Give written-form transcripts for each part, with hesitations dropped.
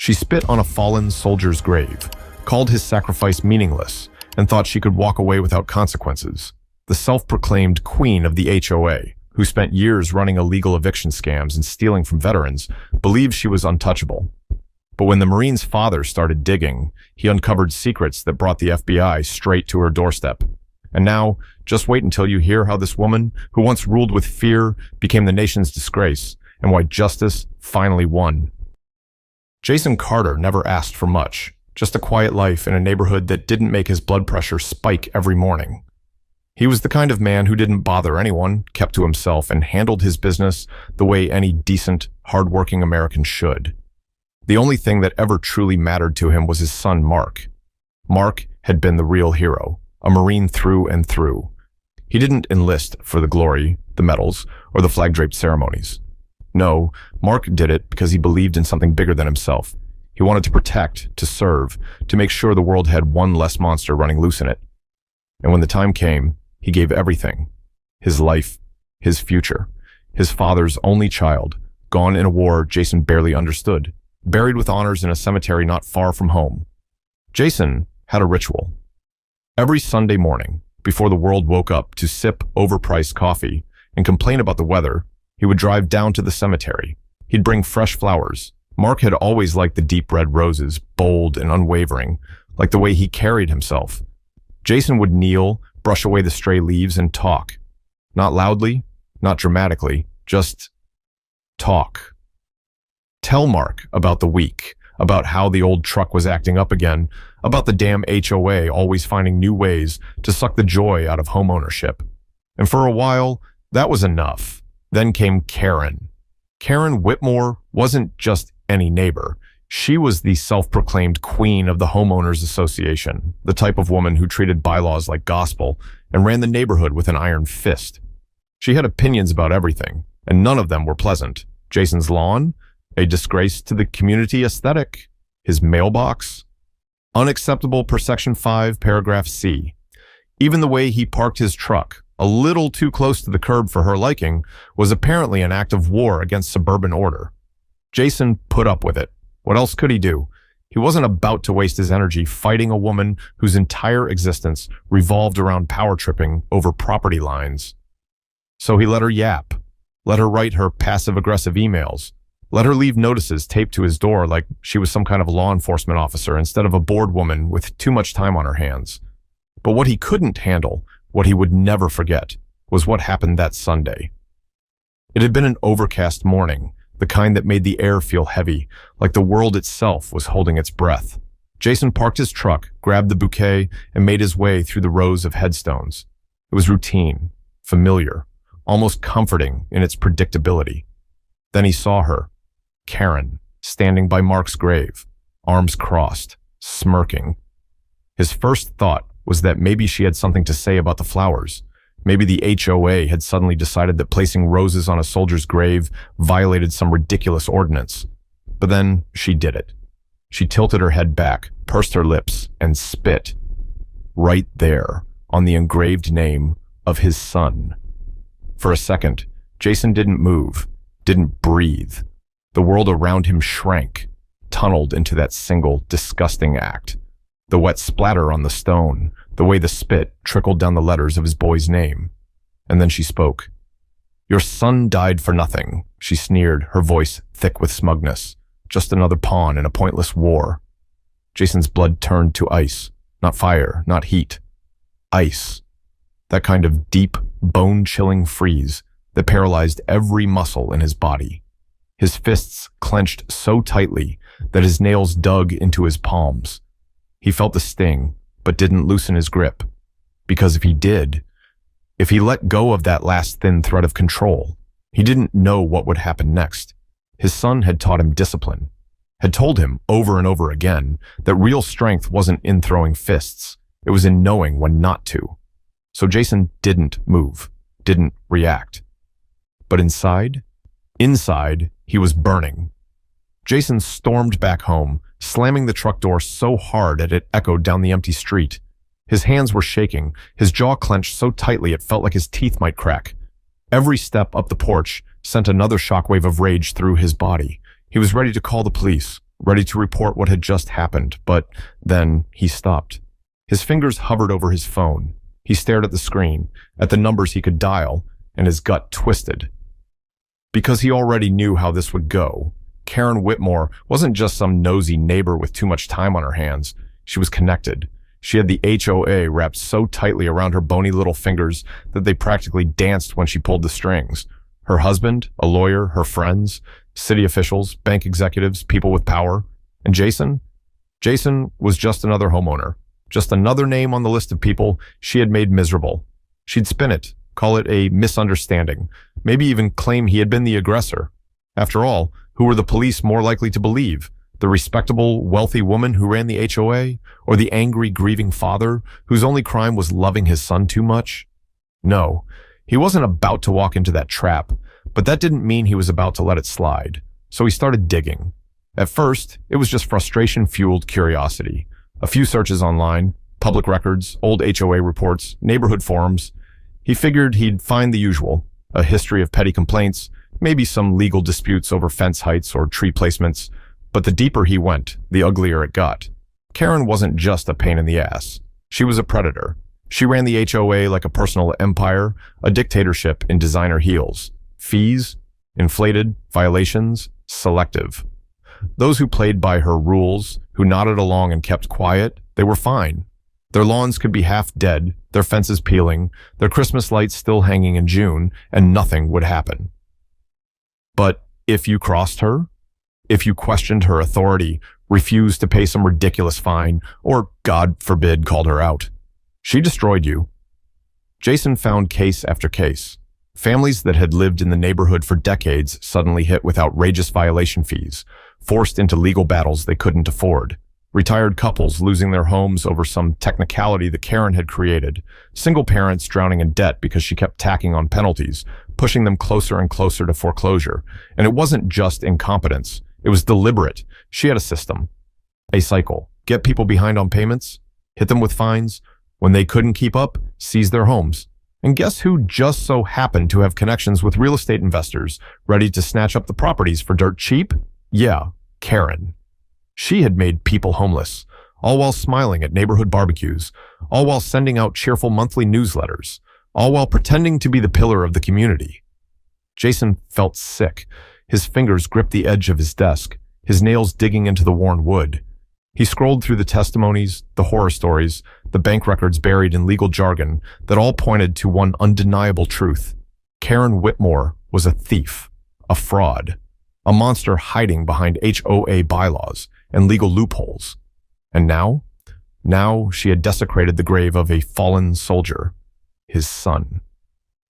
She spit on a fallen soldier's grave, called his sacrifice meaningless, and thought she could walk away without consequences. The self-proclaimed queen of the HOA, who spent years running illegal eviction scams and stealing from veterans, believed she was untouchable. But when the Marine's father started digging, he uncovered secrets that brought the FBI straight to her doorstep. And now, just wait until you hear how this woman, who once ruled with fear, became the nation's disgrace, and why justice finally won. Jason Carter never asked for much, just a quiet life in a neighborhood that didn't make his blood pressure spike every morning. He was the kind of man who didn't bother anyone, kept to himself, and handled his business the way any decent, hard-working American should. The only thing that ever truly mattered to him was his son, Mark. Mark had been the real hero, a Marine through and through. He didn't enlist for the glory, the medals, or the flag-draped ceremonies. No, Mark did it because he believed in something bigger than himself. He wanted to protect, to serve, to make sure the world had one less monster running loose in it. And when the time came, he gave everything. His life, his future, his father's only child, gone in a war Jason barely understood, buried with honors in a cemetery not far from home. Jason had a ritual. Every Sunday morning, before the world woke up to sip overpriced coffee and complain about the weather, he would drive down to the cemetery. He'd bring fresh flowers. Mark had always liked the deep red roses, bold and unwavering, like the way he carried himself. Jason would kneel, brush away the stray leaves, and talk. Not loudly, not dramatically, just talk. Tell Mark about the week, about how the old truck was acting up again, about the damn HOA always finding new ways to suck the joy out of homeownership. And for a while, that was enough. Then came Karen. Karen Whitmore wasn't just any neighbor. She was the self-proclaimed queen of the Homeowners Association, the type of woman who treated bylaws like gospel and ran the neighborhood with an iron fist. She had opinions about everything, and none of them were pleasant. Jason's lawn, a disgrace to the community aesthetic. His mailbox, unacceptable per Section 5, Paragraph C. Even the way he parked his truck, a little too close to the curb for her liking, was apparently an act of war against suburban order. Jason put up with it. What else could he do? He wasn't about to waste his energy fighting a woman whose entire existence revolved around power tripping over property lines. So he let her yap, let her write her passive-aggressive emails, let her leave notices taped to his door like she was some kind of law enforcement officer instead of a bored woman with too much time on her hands. But what he couldn't handle, what he would never forget, was what happened that Sunday. It had been an overcast morning, the kind that made the air feel heavy, like the world itself was holding its breath. Jason parked his truck, grabbed the bouquet, and made his way through the rows of headstones. It was routine, familiar, almost comforting in its predictability. Then he saw her, Karen, standing by Mark's grave, arms crossed, smirking. His first thought was that maybe she had something to say about the flowers. Maybe the HOA had suddenly decided that placing roses on a soldier's grave violated some ridiculous ordinance. But then she did it. She tilted her head back, pursed her lips, and spit. Right there, on the engraved name of his son. For a second, Jason didn't move, didn't breathe. The world around him shrank, tunneled into that single, disgusting act. The wet splatter on the stone, the way the spit trickled down the letters of his boy's name. And then she spoke. "Your son died for nothing," she sneered, her voice thick with smugness. "Just another pawn in a pointless war." Jason's blood turned to ice. Not fire, not heat. Ice. That kind of deep, bone-chilling freeze that paralyzed every muscle in his body. His fists clenched so tightly that his nails dug into his palms. He felt the sting, but didn't loosen his grip. Because if he did, if he let go of that last thin thread of control, he didn't know what would happen next. His son had taught him discipline, had told him over and over again that real strength wasn't in throwing fists, it was in knowing when not to. So Jason didn't move, didn't react. But inside, he was burning. Jason stormed back home, slamming the truck door so hard that it echoed down the empty street. His hands were shaking, his jaw clenched so tightly it felt like his teeth might crack. Every step up the porch sent another shockwave of rage through his body. He was ready to call the police, ready to report what had just happened, but then he stopped. His fingers hovered over his phone. He stared at the screen, at the numbers he could dial, and his gut twisted. Because he already knew how this would go. Karen Whitmore wasn't just some nosy neighbor with too much time on her hands. She was connected. She had the HOA wrapped so tightly around her bony little fingers that they practically danced when she pulled the strings. Her husband, a lawyer, her friends, city officials, bank executives, people with power. And Jason? Jason was just another homeowner. Just another name on the list of people she had made miserable. She'd spin it, call it a misunderstanding, maybe even claim he had been the aggressor. After all, who were the police more likely to believe? The respectable, wealthy woman who ran the HOA? Or the angry, grieving father whose only crime was loving his son too much? No, he wasn't about to walk into that trap, but that didn't mean he was about to let it slide. So he started digging. At first, it was just frustration-fueled curiosity. A few searches online, public records, old HOA reports, neighborhood forums. He figured he'd find the usual, a history of petty complaints, maybe some legal disputes over fence heights or tree placements. But the deeper he went, the uglier it got. Karen wasn't just a pain in the ass. She was a predator. She ran the HOA like a personal empire, a dictatorship in designer heels. Fees, inflated, violations, selective. Those who played by her rules, who nodded along and kept quiet, they were fine. Their lawns could be half dead, their fences peeling, their Christmas lights still hanging in June, and nothing would happen. But if you crossed her, if you questioned her authority, refused to pay some ridiculous fine, or, God forbid, called her out, she destroyed you. Jason found case after case. Families that had lived in the neighborhood for decades suddenly hit with outrageous violation fees, forced into legal battles they couldn't afford. Retired couples losing their homes over some technicality that Karen had created. Single parents drowning in debt because she kept tacking on penalties, pushing them closer and closer to foreclosure. And it wasn't just incompetence. It was deliberate. She had a system. A cycle. Get people behind on payments, hit them with fines. When they couldn't keep up, seize their homes. And guess who just so happened to have connections with real estate investors ready to snatch up the properties for dirt cheap? Yeah, Karen. She had made people homeless, all while smiling at neighborhood barbecues, all while sending out cheerful monthly newsletters, all while pretending to be the pillar of the community. Jason felt sick. His fingers gripped the edge of his desk, his nails digging into the worn wood. He scrolled through the testimonies, the horror stories, the bank records buried in legal jargon that all pointed to one undeniable truth. Karen Whitmore was a thief, a fraud, a monster hiding behind HOA bylaws and legal loopholes. And now she had desecrated the grave of a fallen soldier, his son.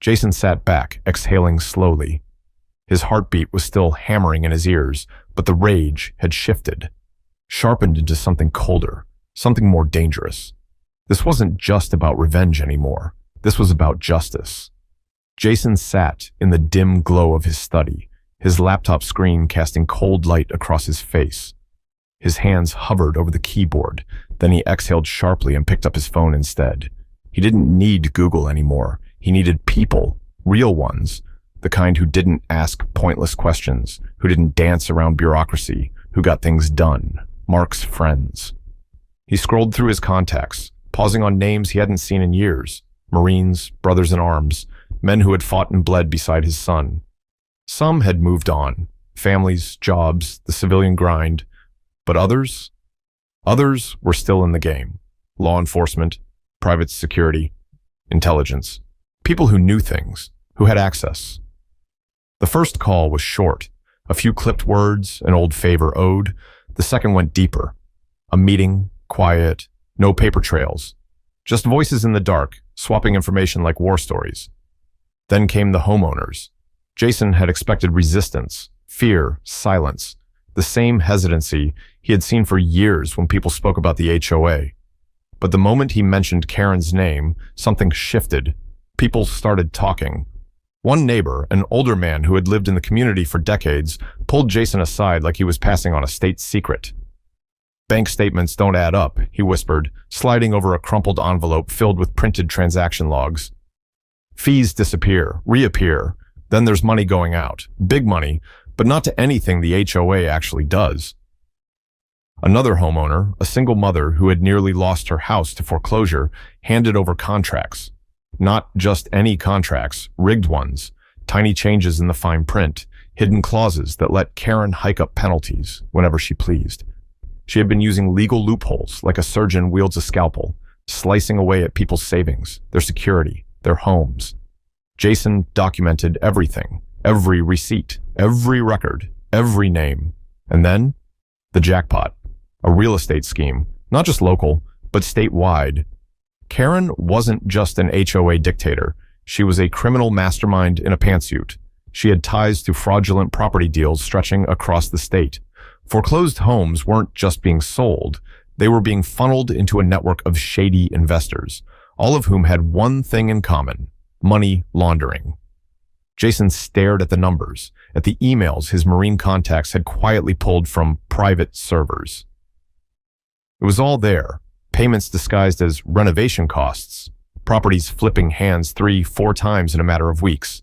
Jason sat back, exhaling slowly. His heartbeat was still hammering in his ears, but the rage had shifted, sharpened into something colder, something more dangerous. This wasn't just about revenge anymore. This was about justice. Jason sat in the dim glow of his study, his laptop screen casting cold light across his face. His hands hovered over the keyboard, then he exhaled sharply and picked up his phone instead. He didn't need Google anymore. He needed people, real ones, the kind who didn't ask pointless questions, who didn't dance around bureaucracy, who got things done. Mark's friends. He scrolled through his contacts, pausing on names he hadn't seen in years. Marines, brothers in arms, men who had fought and bled beside his son. Some had moved on, families, jobs, the civilian grind. But others were still in the game. Law enforcement, private security, intelligence. People who knew things, who had access. The first call was short, a few clipped words, an old favor owed. The second went deeper. A meeting, quiet, no paper trails. Just voices in the dark, swapping information like war stories. Then came the homeowners. Jason had expected resistance, fear, silence. The same hesitancy he had seen for years when people spoke about the HOA. But the moment he mentioned Karen's name, something shifted. People started talking. One neighbor, an older man who had lived in the community for decades, pulled Jason aside like he was passing on a state secret. "Bank statements don't add up," he whispered, sliding over a crumpled envelope filled with printed transaction logs. "Fees disappear, reappear. Then there's money going out. Big money, but not to anything the HOA actually does." Another homeowner, a single mother who had nearly lost her house to foreclosure, handed over contracts. Not just any contracts, rigged ones, tiny changes in the fine print, hidden clauses that let Karen hike up penalties whenever she pleased. She had been using legal loopholes like a surgeon wields a scalpel, slicing away at people's savings, their security, their homes. Jason documented everything, every receipt, every record, every name. And then, the jackpot. A real estate scheme, not just local, but statewide. Karen wasn't just an HOA dictator. She was a criminal mastermind in a pantsuit. She had ties to fraudulent property deals stretching across the state. Foreclosed homes weren't just being sold. They were being funneled into a network of shady investors, all of whom had one thing in common: money laundering. Jason stared at the numbers, at the emails his Marine contacts had quietly pulled from private servers. It was all there, payments disguised as renovation costs, properties flipping hands 3-4 times in a matter of weeks,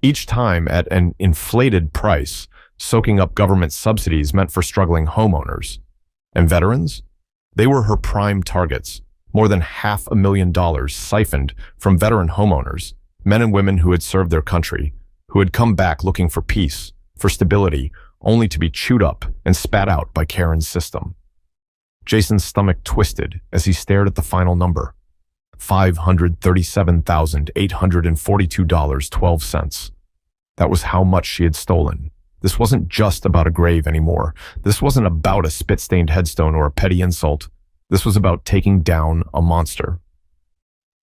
each time at an inflated price, soaking up government subsidies meant for struggling homeowners. And veterans? They were her prime targets, more than $500,000 siphoned from veteran homeowners, men and women who had served their country, who had come back looking for peace, for stability, only to be chewed up and spat out by Karen's system. Jason's stomach twisted as he stared at the final number: $537,842.12. That was how much she had stolen. This wasn't just about a grave anymore. This wasn't about a spit-stained headstone or a petty insult. This was about taking down a monster.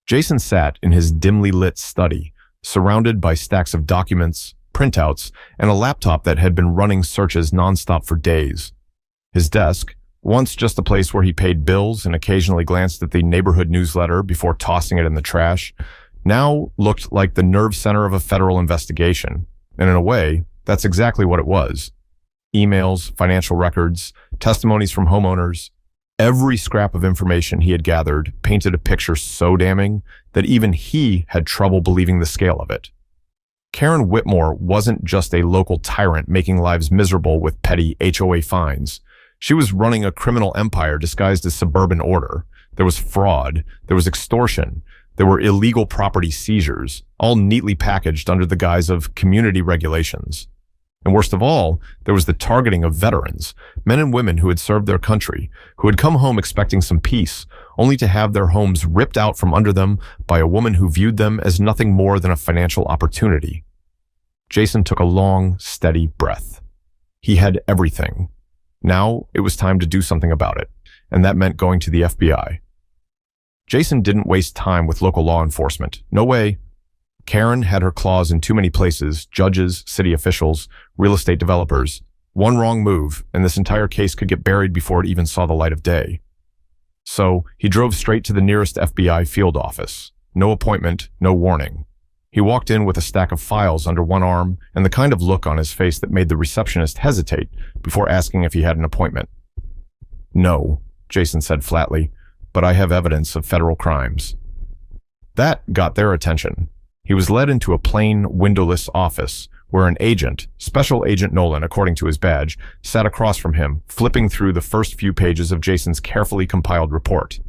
Jason sat in his dimly lit study, surrounded by stacks of documents, printouts, and a laptop that had been running searches nonstop for days. His desk, once just a place where he paid bills and occasionally glanced at the neighborhood newsletter before tossing it in the trash, now looked like the nerve center of a federal investigation. And in a way, that's exactly what it was. Emails, financial records, testimonies from homeowners. Every scrap of information he had gathered painted a picture so damning that even he had trouble believing the scale of it. Karen Whitmore wasn't just a local tyrant making lives miserable with petty HOA fines. She was running a criminal empire disguised as suburban order. There was fraud, there was extortion, there were illegal property seizures, all neatly packaged under the guise of community regulations. And worst of all, there was the targeting of veterans, men and women who had served their country, who had come home expecting some peace, only to have their homes ripped out from under them by a woman who viewed them as nothing more than a financial opportunity. Jason took a long, steady breath. He had everything. Now it was time to do something about it, and that meant going to the FBI. Jason didn't waste time with local law enforcement. No way. Karen had her claws in too many places: judges, city officials, real estate developers. One wrong move, and this entire case could get buried before it even saw the light of day. So he drove straight to the nearest FBI field office. No appointment, no warning. He walked in with a stack of files under one arm and the kind of look on his face that made the receptionist hesitate before asking if he had an appointment. "No," Jason said flatly, "but I have evidence of federal crimes." That got their attention. He was led into a plain, windowless office where an agent, Special Agent Nolan according to his badge, sat across from him, flipping through the first few pages of Jason's carefully compiled report.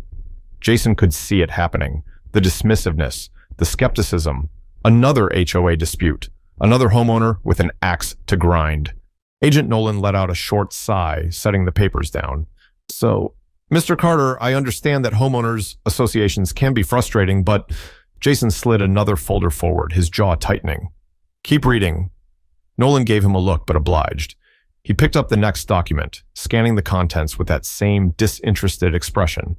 Jason could see it happening: the dismissiveness, the skepticism. Another HOA dispute, another homeowner with an axe to grind. Agent Nolan let out a short sigh, setting the papers down. "So, Mr. Carter, I understand that homeowners associations can be frustrating, but..." Jason slid another folder forward, his jaw tightening. "Keep reading." Nolan gave him a look, but obliged. He picked up the next document, scanning the contents with that same disinterested expression.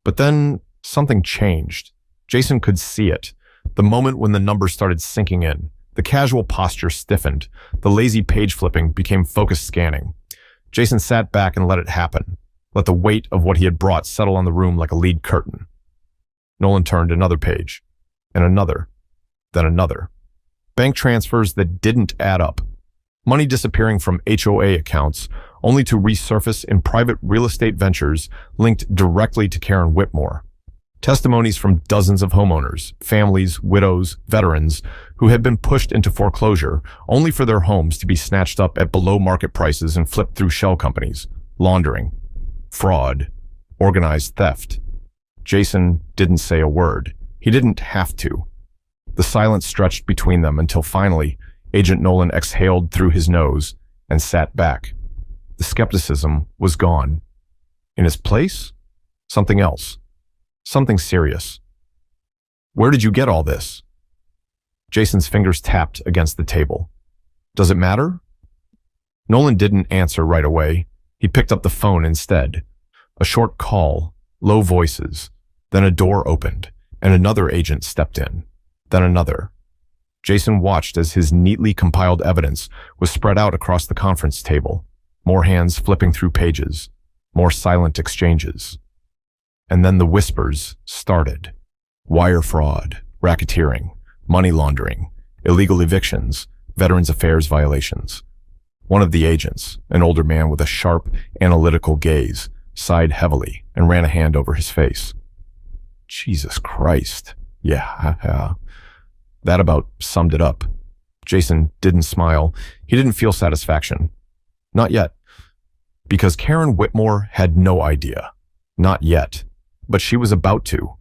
But then something changed. Jason could see it. The moment when the numbers started sinking in, the casual posture stiffened, the lazy page flipping became focused scanning. Jason sat back and let it happen, let the weight of what he had brought settle on the room like a lead curtain. Nolan turned another page, and another, then another. Bank transfers that didn't add up. Money disappearing from HOA accounts, only to resurface in private real estate ventures linked directly to Karen Whitmore. Testimonies from dozens of homeowners, families, widows, veterans, who had been pushed into foreclosure only for their homes to be snatched up at below market prices and flipped through shell companies. Laundering. fraud, organized theft. Jason didn't say a word. He didn't have to. The silence stretched between them until finally, Agent Nolan exhaled through his nose and sat back. The skepticism was gone. In his place, something else. Something serious. Where did you get all this? Jason's fingers tapped against the table. Does it matter? Nolan didn't answer right away. He picked up the phone instead. A short call, low voices. Then a door opened, and another agent stepped in. Then another. Jason watched as his neatly compiled evidence was spread out across the conference table. More hands flipping through pages. More silent exchanges. And then the whispers started. Wire fraud, racketeering, money laundering, illegal evictions, Veterans Affairs violations. One of the agents, an older man with a sharp, analytical gaze, sighed heavily and ran a hand over his face. Jesus Christ. Yeah. That about summed it up. Jason didn't smile. He didn't feel satisfaction. Not yet. Because Karen Whitmore had no idea. Not yet. But she was about to.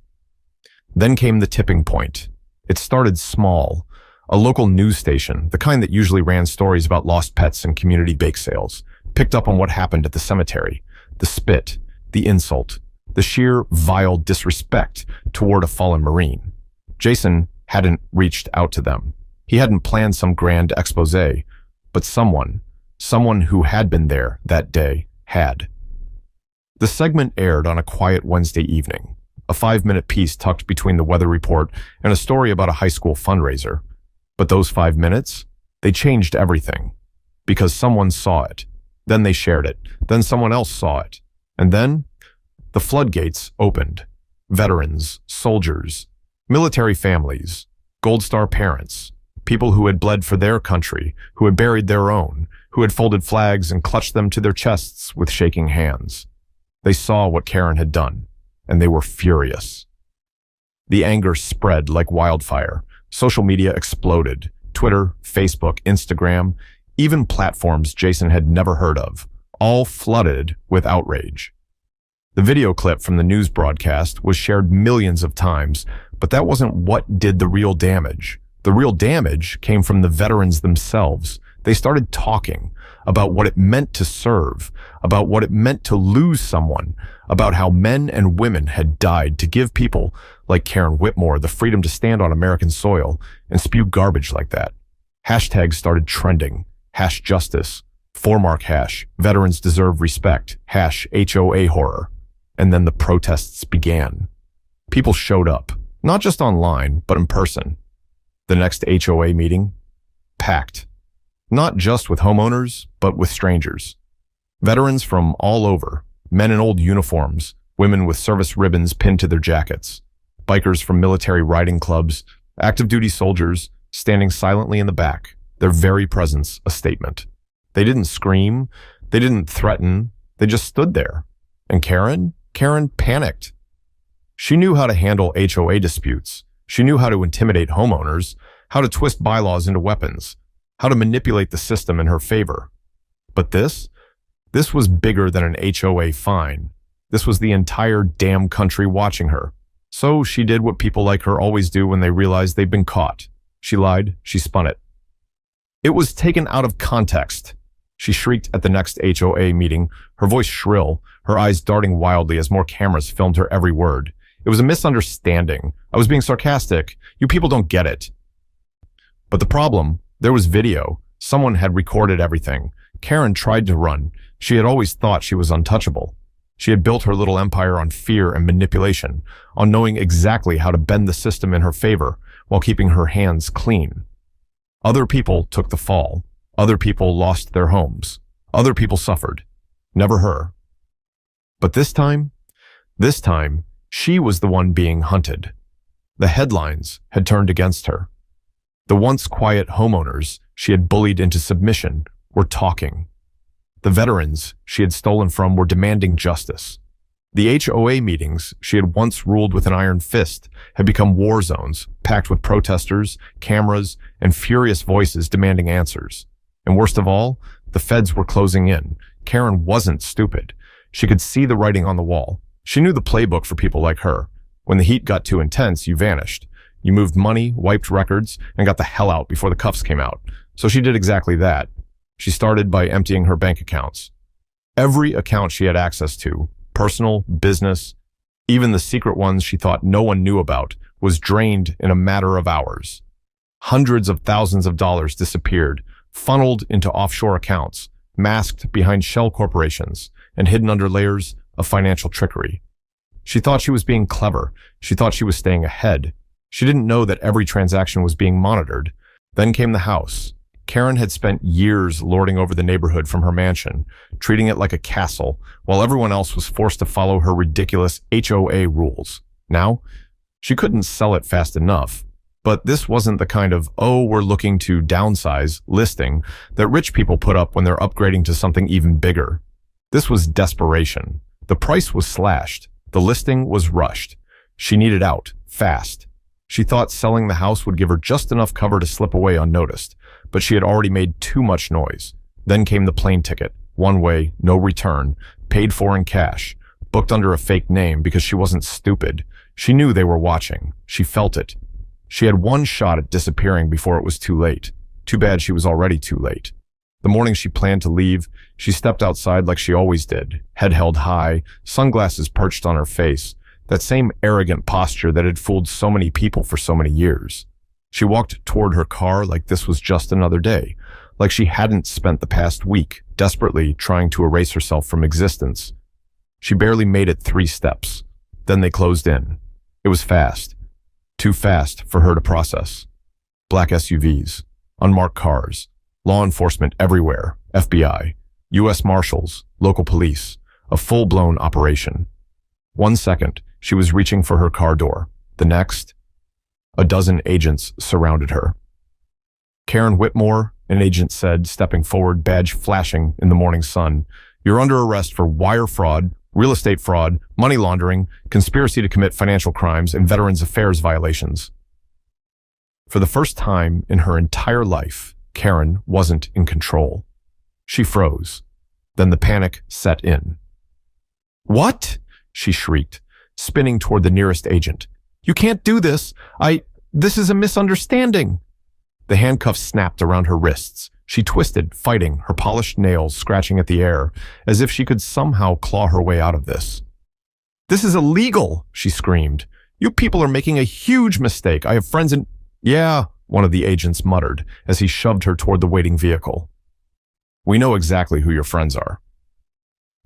Then came the tipping point. It started small. A local news station, the kind that usually ran stories about lost pets and community bake sales, picked up on what happened at the cemetery. The spit, the insult, the sheer vile disrespect toward a fallen Marine. Jason hadn't reached out to them. He hadn't planned some grand expose, but someone who had been there that day had. The segment aired on a quiet Wednesday evening, a 5-minute piece tucked between the weather report and a story about a high school fundraiser. But those 5 minutes, they changed everything. Because someone saw it. Then they shared it. Then someone else saw it. And then the floodgates opened. Veterans, soldiers, military families, Gold Star parents, people who had bled for their country, who had buried their own, who had folded flags and clutched them to their chests with shaking hands. They saw what Karen had done, and they were furious. The anger spread like wildfire. Social media exploded. Twitter, Facebook, Instagram, even platforms Jason had never heard of, all flooded with outrage. The video clip from the news broadcast was shared millions of times, but that wasn't what did the real damage. The real damage came from the veterans themselves. They started talking about what it meant to serve, about what it meant to lose someone, about how men and women had died to give people like Karen Whitmore the freedom to stand on American soil and spew garbage like that. Hashtags started trending. #justice, #, veterans deserve respect, #HOA horror. And then the protests began. People showed up, not just online, but in person. The next HOA meeting, packed. Not just with homeowners, but with strangers. Veterans from all over, men in old uniforms, women with service ribbons pinned to their jackets, bikers from military riding clubs, active duty soldiers standing silently in the back, their very presence a statement. They didn't scream, they didn't threaten, they just stood there. And Karen panicked. She knew how to handle HOA disputes. She knew how to intimidate homeowners, how to twist bylaws into weapons, how to manipulate the system in her favor. But this was bigger than an HOA fine. This was the entire damn country watching her. So she did what people like her always do when they realize they've been caught. She lied, she spun it. It was taken out of context. She shrieked at the next HOA meeting, her voice shrill, her eyes darting wildly as more cameras filmed her every word. It was a misunderstanding. I was being sarcastic. You people don't get it. But the problem, there was video. Someone had recorded everything. Karen tried to run. She had always thought she was untouchable. She had built her little empire on fear and manipulation, on knowing exactly how to bend the system in her favor while keeping her hands clean. Other people took the fall. Other people lost their homes. Other people suffered. Never her. But this time, she was the one being hunted. The headlines had turned against her. The once quiet homeowners she had bullied into submission were talking. The veterans she had stolen from were demanding justice. The HOA meetings she had once ruled with an iron fist had become war zones, packed with protesters, cameras, and furious voices demanding answers. And worst of all, the feds were closing in. Karen wasn't stupid. She could see the writing on the wall. She knew the playbook for people like her. When the heat got too intense, you vanished. You moved money, wiped records, and got the hell out before the cuffs came out. So she did exactly that. She started by emptying her bank accounts. Every account she had access to, personal, business, even the secret ones she thought no one knew about, was drained in a matter of hours. Hundreds of thousands of dollars disappeared, funneled into offshore accounts, masked behind shell corporations, and hidden under layers of financial trickery. She thought she was being clever. She thought she was staying ahead. She didn't know that every transaction was being monitored. Then came the house. Karen had spent years lording over the neighborhood from her mansion, treating it like a castle, while everyone else was forced to follow her ridiculous HOA rules. Now, she couldn't sell it fast enough. But this wasn't the kind of, oh, we're looking to downsize listing that rich people put up when they're upgrading to something even bigger. This was desperation. The price was slashed. The listing was rushed. She needed out, fast. She thought selling the house would give her just enough cover to slip away unnoticed, but she had already made too much noise. Then came the plane ticket, one way, no return, paid for in cash, booked under a fake name because she wasn't stupid. She knew they were watching. She felt it. She had one shot at disappearing before it was too late. Too bad she was already too late. The morning she planned to leave, she stepped outside like she always did, head held high, sunglasses perched on her face, that same arrogant posture that had fooled so many people for so many years. She walked toward her car like this was just another day, like she hadn't spent the past week desperately trying to erase herself from existence. She barely made it 3 steps. Then they closed in. It was fast. Too fast for her to process. Black SUVs, unmarked cars, law enforcement everywhere, FBI, U.S. Marshals, local police, a full-blown operation. 1 second, she was reaching for her car door. The next, a dozen agents surrounded her. Karen Whitmore, an agent said, stepping forward, badge flashing in the morning sun. You're under arrest for wire fraud, real estate fraud, money laundering, conspiracy to commit financial crimes, and Veterans Affairs violations. For the first time in her entire life, Karen wasn't in control. She froze. Then the panic set in. "What?" she shrieked, spinning toward the nearest agent. "You can't do this. This is a misunderstanding." The handcuffs snapped around her wrists. She twisted, fighting, her polished nails scratching at the air, as if she could somehow claw her way out of this. "This is illegal," she screamed. "You people are making a huge mistake. I have friends in—" "Yeah," one of the agents muttered as he shoved her toward the waiting vehicle. "We know exactly who your friends are."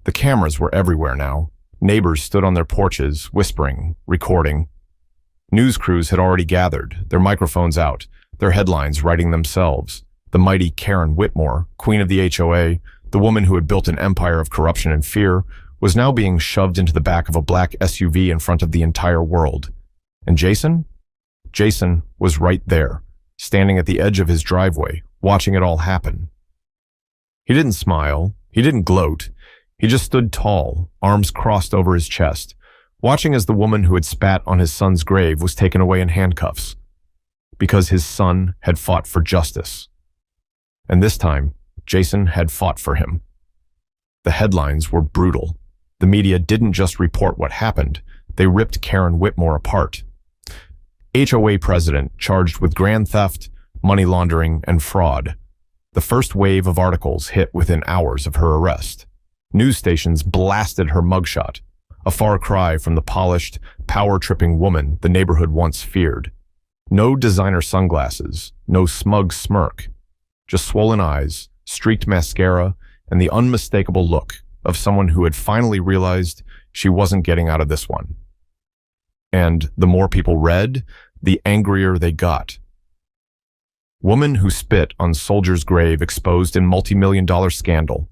The cameras were everywhere now. Neighbors stood on their porches, whispering, recording. News crews had already gathered, their microphones out, their headlines writing themselves. The mighty Karen Whitmore, queen of the HOA, the woman who had built an empire of corruption and fear, was now being shoved into the back of a black SUV in front of the entire world. And Jason? Jason was right there, standing at the edge of his driveway, watching it all happen. He didn't smile. He didn't gloat. He just stood tall, arms crossed over his chest, watching as the woman who had spat on his son's grave was taken away in handcuffs. Because his son had fought for justice. And this time, Jason had fought for him. The headlines were brutal. The media didn't just report what happened, they ripped Karen Whitmore apart. HOA president charged with grand theft, money laundering, and fraud. The first wave of articles hit within hours of her arrest. News stations blasted her mugshot, a far cry from the polished, power-tripping woman the neighborhood once feared. No designer sunglasses, no smug smirk, just swollen eyes, streaked mascara, and the unmistakable look of someone who had finally realized she wasn't getting out of this one. And the more people read, the angrier they got. Woman who spit on soldier's grave exposed in multi-million-dollar scandal.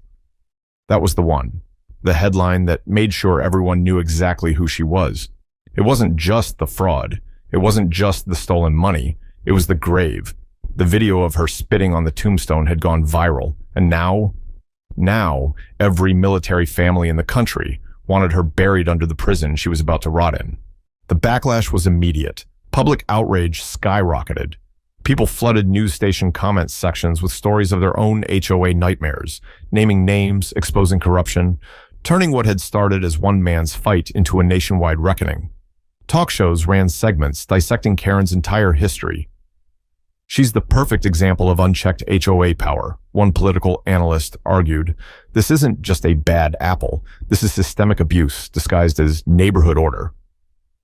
That was the one. The headline that made sure everyone knew exactly who she was. It wasn't just the fraud. It wasn't just the stolen money. It was the grave. The video of her spitting on the tombstone had gone viral. And now, every military family in the country wanted her buried under the prison she was about to rot in. The backlash was immediate. Public outrage skyrocketed. People flooded news station comment sections with stories of their own HOA nightmares, naming names, exposing corruption. turning what had started as one man's fight into a nationwide reckoning. Talk shows ran segments dissecting Karen's entire history. "She's the perfect example of unchecked HOA power," one political analyst argued. "This isn't just a bad apple. This is systemic abuse disguised as neighborhood order."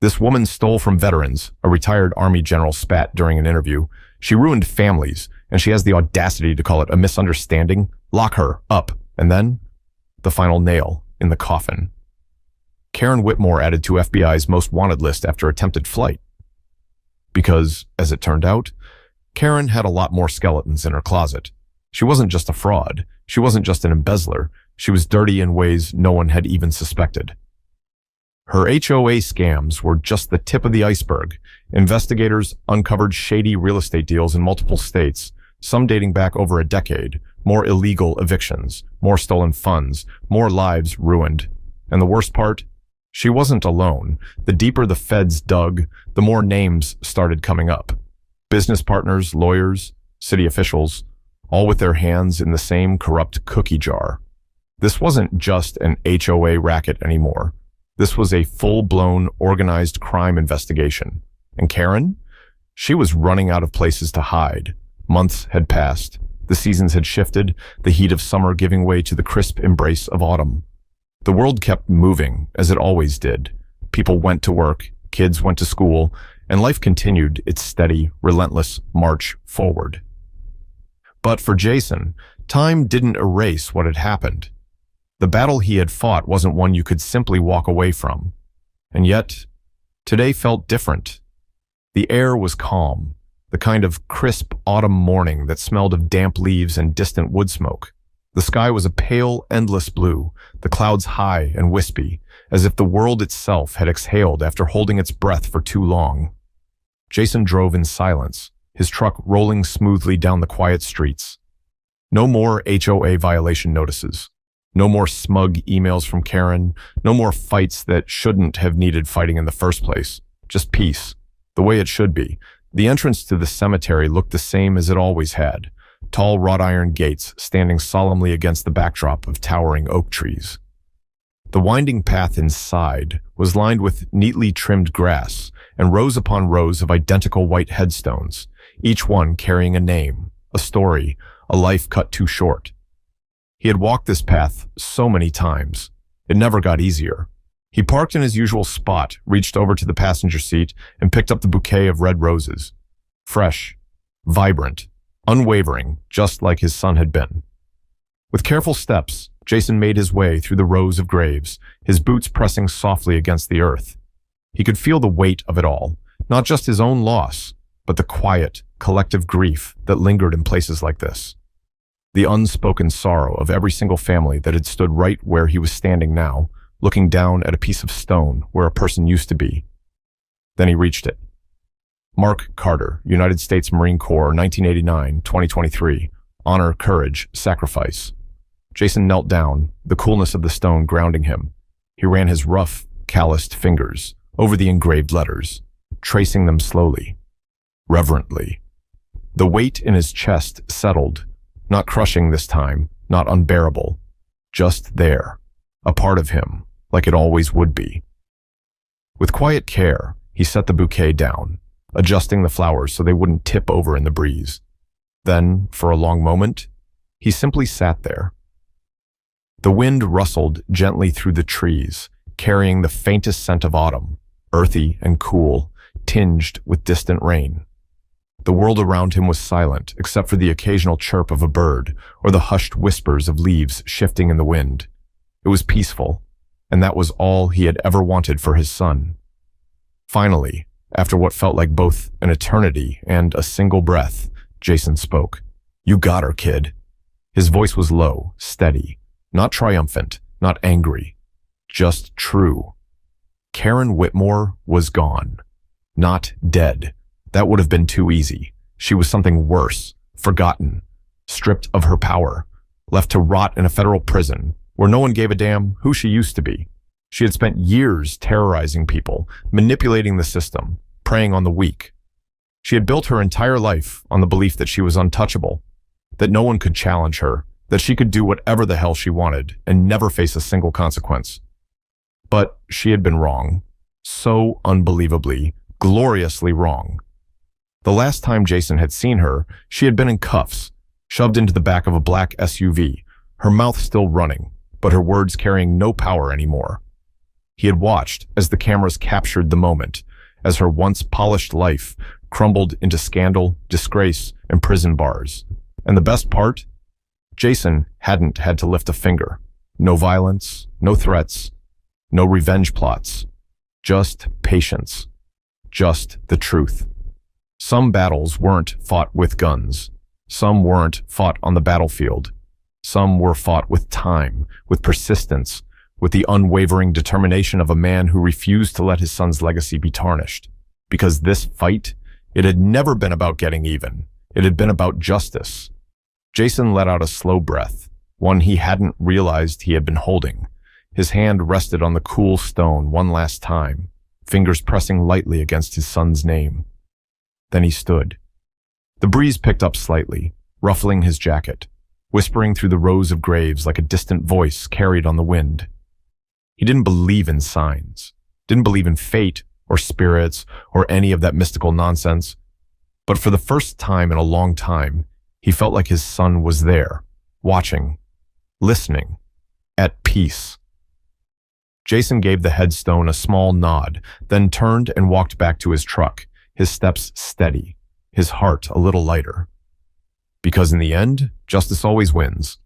"This woman stole from veterans," a retired Army general spat during an interview. "She ruined families, and she has the audacity to call it a misunderstanding. Lock her up." And then, the final nail in the coffin. Karen Whitmore added to FBI's most wanted list after attempted flight. Because, as it turned out, Karen had a lot more skeletons in her closet. She wasn't just a fraud. She wasn't just an embezzler. She was dirty in ways no one had even suspected. Her HOA scams were just the tip of the iceberg. Investigators uncovered shady real estate deals in multiple states, some dating back over a decade, more illegal evictions, more stolen funds, more lives ruined. And the worst part? She wasn't alone. The deeper the feds dug, the more names started coming up. Business partners, lawyers, city officials, all with their hands in the same corrupt cookie jar. This wasn't just an HOA racket anymore. This was a full-blown, organized crime investigation. And Karen? She was running out of places to hide. Months had passed. The seasons had shifted, the heat of summer giving way to the crisp embrace of autumn. The world kept moving, as it always did. People went to work, kids went to school, and life continued its steady, relentless march forward. But for Jason, time didn't erase what had happened. The battle he had fought wasn't one you could simply walk away from. And yet, today felt different. The air was calm, the kind of crisp autumn morning that smelled of damp leaves and distant wood smoke. The sky was a pale, endless blue, the clouds high and wispy, as if the world itself had exhaled after holding its breath for too long. Jason drove in silence, his truck rolling smoothly down the quiet streets. No more HOA violation notices. No more smug emails from Karen. No more fights that shouldn't have needed fighting in the first place. Just peace, the way it should be. The entrance to the cemetery looked the same as it always had. Tall wrought iron gates standing solemnly against the backdrop of towering oak trees. The winding path inside was lined with neatly trimmed grass and rows upon rows of identical white headstones, each one carrying a name, a story, a life cut too short. He had walked this path so many times. It never got easier. He parked in his usual spot, reached over to the passenger seat, and picked up the bouquet of red roses. Fresh, vibrant, unwavering, just like his son had been. With careful steps, Jason made his way through the rows of graves, his boots pressing softly against the earth. He could feel the weight of it all, not just his own loss, but the quiet, collective grief that lingered in places like this. The unspoken sorrow of every single family that had stood right where he was standing now, looking down at a piece of stone where a person used to be. Then he reached it. Mark Carter, United States Marine Corps, 1989-2023. Honor, courage, sacrifice. Jason knelt down, the coolness of the stone grounding him. He ran his rough, calloused fingers over the engraved letters, tracing them slowly, reverently. The weight in his chest settled, not crushing this time, not unbearable, just there, a part of him, like it always would be. With quiet care, he set the bouquet down, adjusting the flowers so they wouldn't tip over in the breeze. Then, for a long moment, he simply sat there. The wind rustled gently through the trees, carrying the faintest scent of autumn, earthy and cool, tinged with distant rain. The world around him was silent, except for the occasional chirp of a bird or the hushed whispers of leaves shifting in the wind. It was peaceful, and that was all he had ever wanted for his son. Finally, after what felt like both an eternity and a single breath, Jason spoke. "You got her, kid." His voice was low, steady, not triumphant, not angry, just true. Karen Whitmore was gone. Not dead. That would have been too easy. She was something worse, forgotten, stripped of her power, left to rot in a federal prison where no one gave a damn who she used to be. She had spent years terrorizing people, manipulating the system, preying on the weak. She had built her entire life on the belief that she was untouchable, that no one could challenge her, that she could do whatever the hell she wanted and never face a single consequence. But she had been wrong. So unbelievably, gloriously wrong. The last time Jason had seen her, she had been in cuffs, shoved into the back of a black SUV, her mouth still running, but her words carrying no power anymore. He had watched as the cameras captured the moment, as her once polished life crumbled into scandal, disgrace, and prison bars. And the best part? Jason hadn't had to lift a finger. No violence, no threats, no revenge plots. Just patience. Just the truth. Some battles weren't fought with guns. Some weren't fought on the battlefield. Some were fought with time, with persistence, with the unwavering determination of a man who refused to let his son's legacy be tarnished. Because this fight, it had never been about getting even. It had been about justice. Jason let out a slow breath, one he hadn't realized he had been holding. His hand rested on the cool stone one last time, fingers pressing lightly against his son's name. Then he stood. The breeze picked up slightly, ruffling his jacket, whispering through the rows of graves like a distant voice carried on the wind. He didn't believe in signs, didn't believe in fate or spirits or any of that mystical nonsense. But for the first time in a long time, he felt like his son was there, watching, listening, at peace. Jason gave the headstone a small nod, then turned and walked back to his truck, his steps steady, his heart a little lighter. Because in the end, justice always wins.